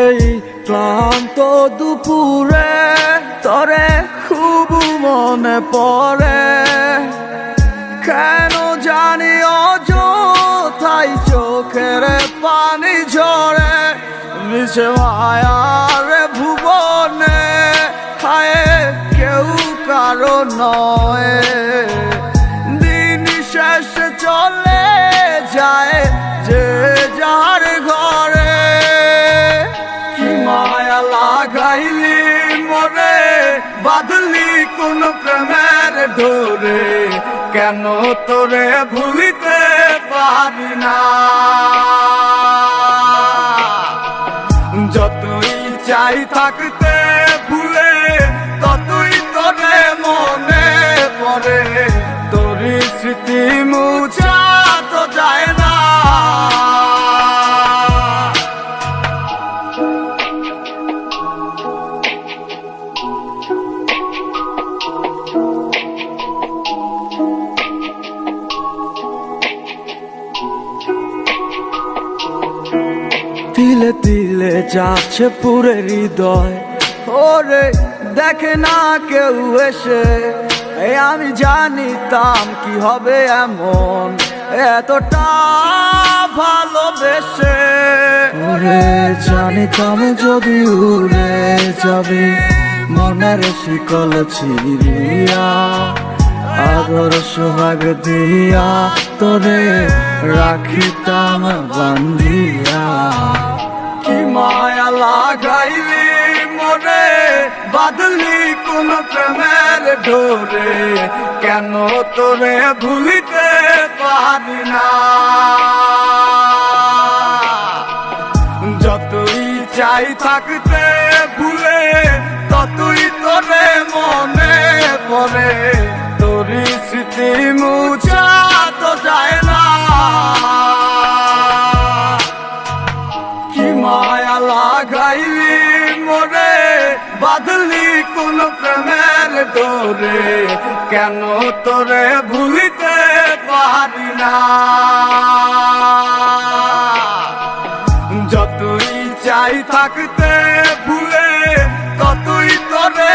এই ক্লান্ত দুপুরে তরে খুব মনে পড়ে, কেন জানি অযথাই চোখের পানি ঝরে। মিছে মায়ার ভুবনে হায় কেউ কারো নয়, দিন শেষে চলে যায় যে যার ঘরে। কি মায়া লাগাইলি মরে, বাঁধলি কোন প্রেমের ডোরে, কেন তোরে ভুলিতে পারি না। যতই চাই থাকতে ভুলে, ততই তোরে মনে পড়ে, তোরই স্মৃতি মুছা তো যায় না। তিলে তিলে যাচ্ছে পুরে হৃদয়, ওরে দেখে না কেউ এসে। আমি জানিতাম কি হবে এমন, এতটা ভালোবেসে। ওরে জানিতাম যদি উড়ে যাবে মনের শিকল ছিড়িয়া, আদর সোহাগ দিয়া তোরে রাখিতাম বান্ধিয়া। কি মায়া লাগাইলি মরে, বাঁধলি কোন প্রেমের ডোরে, কেন তোরে ভুলিতে পারি না। যতই চাই থাকতে ভুলে, ততই তোরে মনে পড়ে, তোরই স্মৃতি মুছা তো যায় না। কি মায়া লাগাইলি মরে, বাঁধলি কোন প্রেমের ডোরে, কেন তোরে ভুলিতে পারি না। যতই চাই থাকতে ভুলে, ততই তোরে